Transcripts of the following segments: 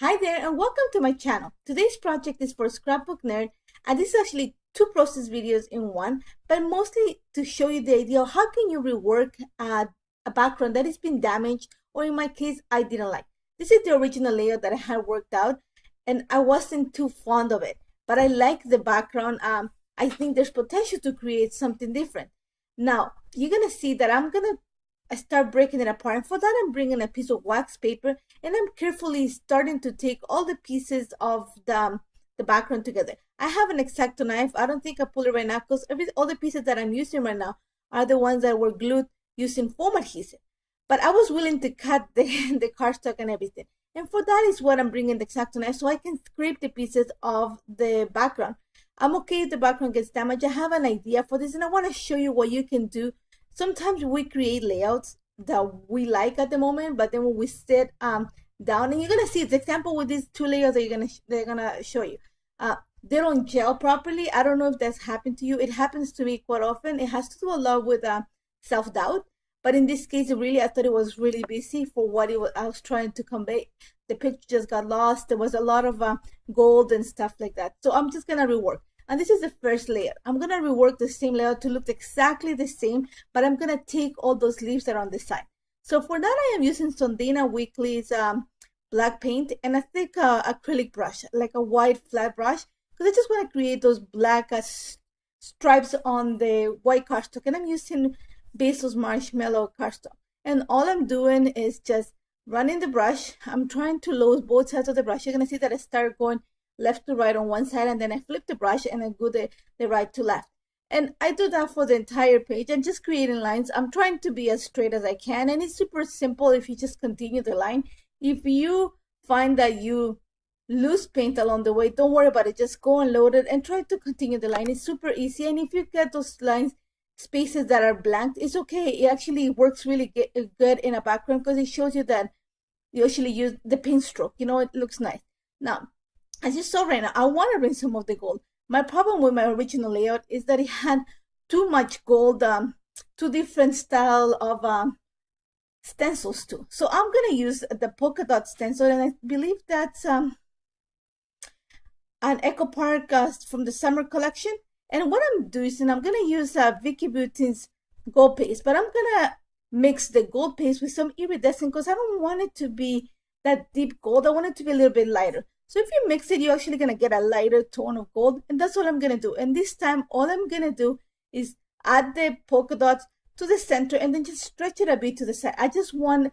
Hi there and welcome to my channel. Today's project is for Scrapbook Nerd, and this is actually two process videos in one, but mostly to show you the idea of how can you rework a background that has been damaged, or in my case, I didn't like. This is the original layout that I had worked out and I wasn't too fond of it, but I like the background. I think there's potential to create something different. Now, you're going to see that I'm going to start breaking it apart. And for that, I'm bringing a piece of wax paper and I'm carefully starting to take all the pieces of the background together. I have an X-Acto knife. I don't think I pull it right now because all the pieces that I'm using right now are the ones that were glued using foam adhesive. But I was willing to cut the cardstock and everything. And for that is what I'm bringing the X-Acto knife, so I can scrape the pieces of the background. I'm okay if the background gets damaged. I have an idea for this and I want to show you what you can do. Sometimes we create layouts that we like at the moment, but then when we sit down, and you're gonna see the example with these two layers that they're gonna show you. They don't gel properly. I don't know if that's happened to you. It happens to me quite often. It has to do a lot with self-doubt. But in this case, I thought it was really busy for what I was trying to convey. The picture just got lost. There was a lot of gold and stuff like that. So I'm just gonna rework. And this is the first layer. I'm going to rework the same layer to look exactly the same, but I'm going to take all those leaves that are on the side. So for that, I am using Sondina Weekly's black paint and a thick acrylic brush, like a white flat brush, because I just want to create those black stripes on the white cardstock. And I'm using Basil's Marshmallow cardstock. And all I'm doing is just running the brush. I'm trying to load both sides of the brush. You're going to see that I start going left to right on one side, and then I flip the brush and I go the right to left. And I do that for the entire page. I'm just creating lines. I'm trying to be as straight as I can, and it's super simple if you just continue the line. If you find that you lose paint along the way, don't worry about it. Just go and load it and try to continue the line. It's super easy. And if you get those lines, spaces that are blank, it's okay. It actually works really good in a background because it shows you that you actually use the paint stroke. You know, it looks nice. Now, as you saw right now, I want to bring some of the gold. My problem with my original layout is that it had too much gold, two different style of stencils too. So I'm going to use the polka dot stencil, and I believe that's an Echo Park from the summer collection. And what I'm doing is I'm going to use Vicky Beauty's gold paste, but I'm going to mix the gold paste with some iridescent because I don't want it to be that deep gold. I want it to be a little bit lighter. So if you mix it, you're actually going to get a lighter tone of gold. And that's what I'm going to do. And this time, all I'm going to do is add the polka dots to the center and then just stretch it a bit to the side. I just want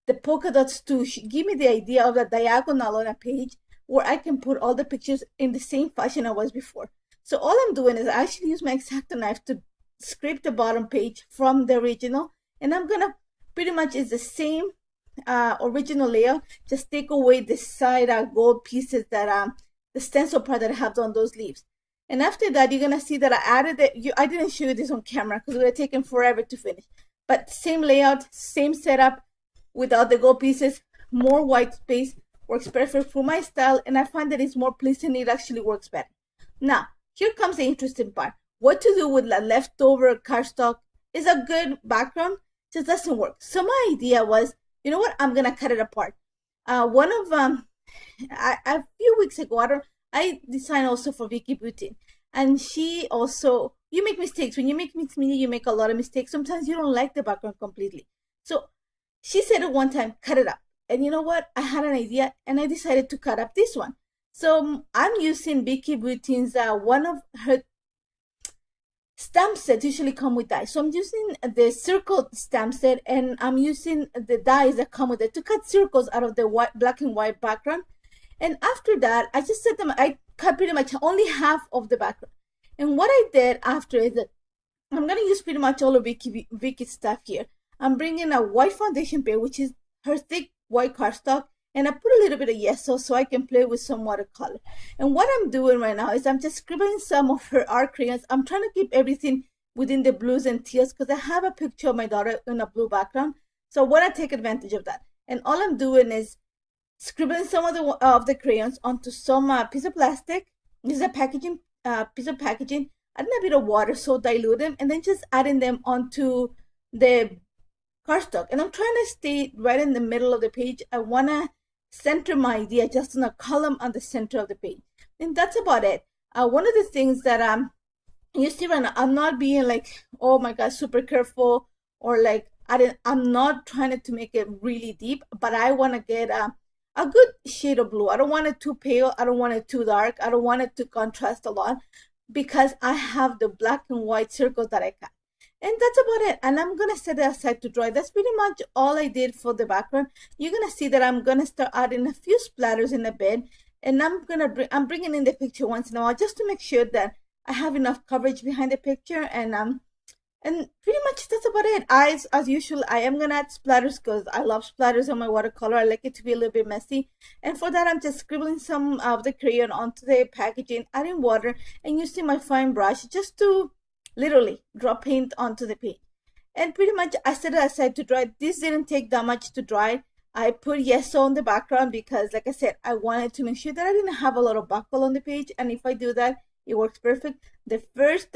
the polka dots to give me the idea of a diagonal on a page where I can put all the pictures in the same fashion I was before. So all I'm doing is I actually use my X-Acto knife to scrape the bottom page from the original. And I'm going to pretty much, it's the same original layout, just take away the side gold pieces that the stencil part that I have on those leaves. And after that, you're gonna see that I added it. I didn't show you this on camera because it would have taken forever to finish. But same layout, same setup without the gold pieces, more white space, works perfect for my style, and I find that it's more pleasing. It actually works better. Now, here comes the interesting part. What to do with the leftover cardstock is a good background, just doesn't work. So my idea was, you know what? I'm gonna cut it apart. A few weeks ago, I designed also for Vicky Beauty, and she also, you make mistakes. When you make mixed media, you make a lot of mistakes. Sometimes you don't like the background completely. So she said at one time, cut it up. And you know what? I had an idea, and I decided to cut up this one. So I'm using Vicky Beauty's one of her stamp sets usually come with dies. So I'm using the circle stamp set, and I'm using the dies that come with it to cut circles out of the black and white background. And after that, I just set them, I cut pretty much only half of the background. And what I did after is that I'm going to use pretty much all of Vicky's stuff here. I'm bringing a white foundation pen, which is her thick white cardstock, and I put a little bit of yeso so I can play with some watercolor. And what I'm doing right now is I'm just scribbling some of her art crayons. I'm trying to keep everything within the blues and teals because I have a picture of my daughter in a blue background. So I want to take advantage of that. And all I'm doing is scribbling some of the crayons onto some piece of plastic. This is a packaging piece of packaging. Adding a bit of water so dilute them, and then just adding them onto the cardstock. And I'm trying to stay right in the middle of the page. I want to center my idea just in a column on the center of the page. And that's about it. One of the things that you see right now, I'm not being like, oh my God, super careful, or like I'm not trying to make it really deep, but I want to get a good shade of blue. I don't want it too pale. I don't want it too dark. I don't want it to contrast a lot, because I have the black and white circles that I cut. And that's about it. And I'm going to set it aside to dry. That's pretty much all I did for the background. You're going to see that I'm going to start adding a few splatters in the bed. And I'm bringing in the picture once in a while just to make sure that I have enough coverage behind the picture. And pretty much that's about it. As usual, I am going to add splatters because I love splatters on my watercolor. I like it to be a little bit messy. And for that, I'm just scribbling some of the crayon onto the packaging, adding water, and using my fine brush just to literally drop paint onto the page. And pretty much I set it aside to dry. This didn't take that much to dry. I put yeso on the background because, like I said, I wanted to make sure that I didn't have a lot of buckle on the page. And if I do that, it works perfect. The first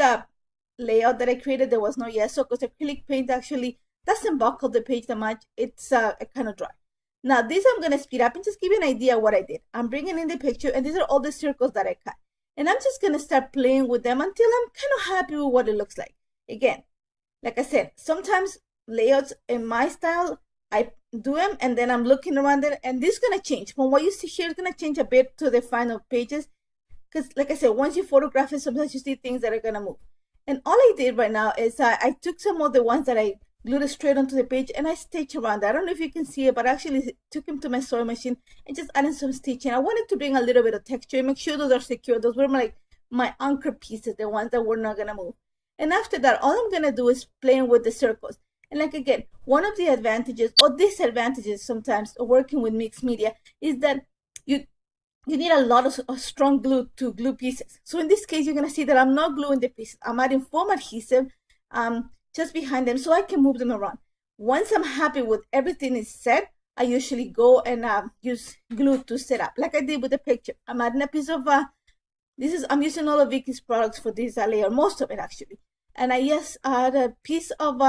layout that I created, there was no yeso because acrylic paint actually doesn't buckle the page that much. It's kind of dry. Now this I'm going to speed up and just give you an idea of what I did. I'm bringing in the picture, and these are all the circles that I cut. And I'm just going to start playing with them until I'm kind of happy with what it looks like. Again, like I said, sometimes layouts in my style, I do them and then I'm looking around it, and this is going to change. From what you see here, it's going to change a bit to the final pages. Because like I said, once you photograph it, sometimes you see things that are going to move. And all I did right now is I took some of the ones that I glued it straight onto the page and I stitched around it. I don't know if you can see it, but I actually took them to my sewing machine and just added some stitching. I wanted to bring a little bit of texture and make sure those are secure. Those were my anchor pieces, the ones that were not going to move. And after that, all I'm going to do is playing with the circles. And like again, one of the advantages or disadvantages sometimes of working with mixed media is that you need a lot of strong glue to glue pieces. So in this case, you're going to see that I'm not gluing the pieces. I'm adding foam adhesive just behind them so I can move them around. Once I'm happy with everything is set, I usually go and use glue to set up, like I did with the picture. I'm adding a piece of, I'm using all of Vicky's products for this layer, most of it actually. And I add a piece of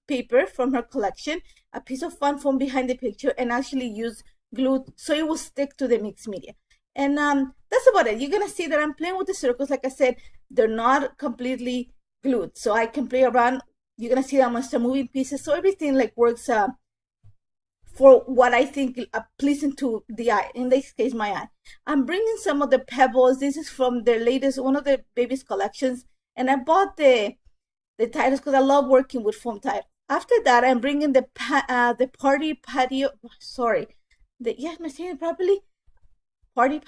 paper from her collection, a piece of fun foam behind the picture, and actually use glue so it will stick to the mixed media. And that's about it. You're going to see that I'm playing with the circles. Like I said, they're not completely glued, so I can play around. You're going to see that I'm going to start moving pieces. So everything like works for what I think pleasing to the eye. In this case, my eye. I'm bringing some of the pebbles. This is from their latest, one of the baby's collections. And I bought the titles because I love working with foam titles. After that, I'm bringing the party patio. Sorry. Am I saying it properly? Party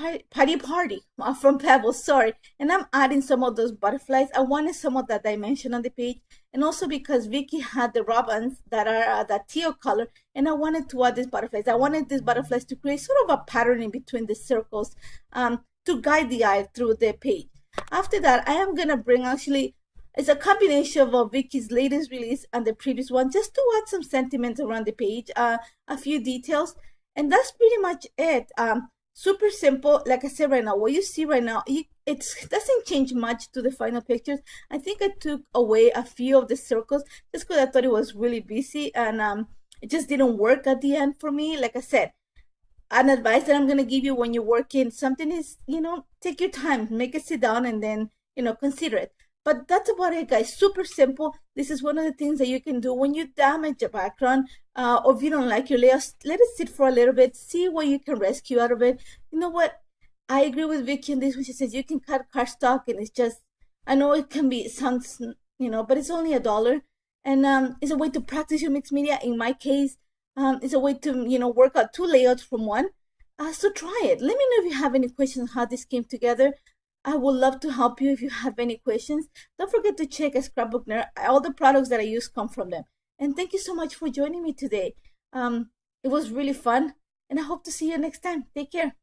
from Pebbles, sorry. And I'm adding some of those butterflies. I wanted some of that dimension on the page, and also because Vicky had the robins that are that teal color, and I wanted to add these butterflies. I wanted these butterflies to create sort of a pattern in between the circles to guide the eye through the page. After that, I am gonna bring it's a combination of Vicky's latest release and the previous one, just to add some sentiment around the page, a few details, and that's pretty much it. Super simple. Like I said right now, what you see right now, it doesn't change much to the final pictures. I think I took away a few of the circles just because I thought it was really busy, and it just didn't work at the end for me. Like I said, an advice that I'm going to give you when you're working something is, take your time, make it sit down, and then, consider it. But that's about it, guys. Super simple. This is one of the things that you can do when you damage a background, or if you don't like your layouts, let it sit for a little bit, see what you can rescue out of it. You know what? I agree with Vicky on this when she says you can cut cardstock, and it's just, I know it can be, sounds, but it's only $1. And it's a way to practice your mixed media. In my case, it's a way to, work out 2 layouts from one. So try it. Let me know if you have any questions on how this came together. I would love to help you if you have any questions. Don't forget to check a Scrapbook Nerd. All the products that I use come from them. And thank you so much for joining me today. It was really fun, and I hope to see you next time. Take care.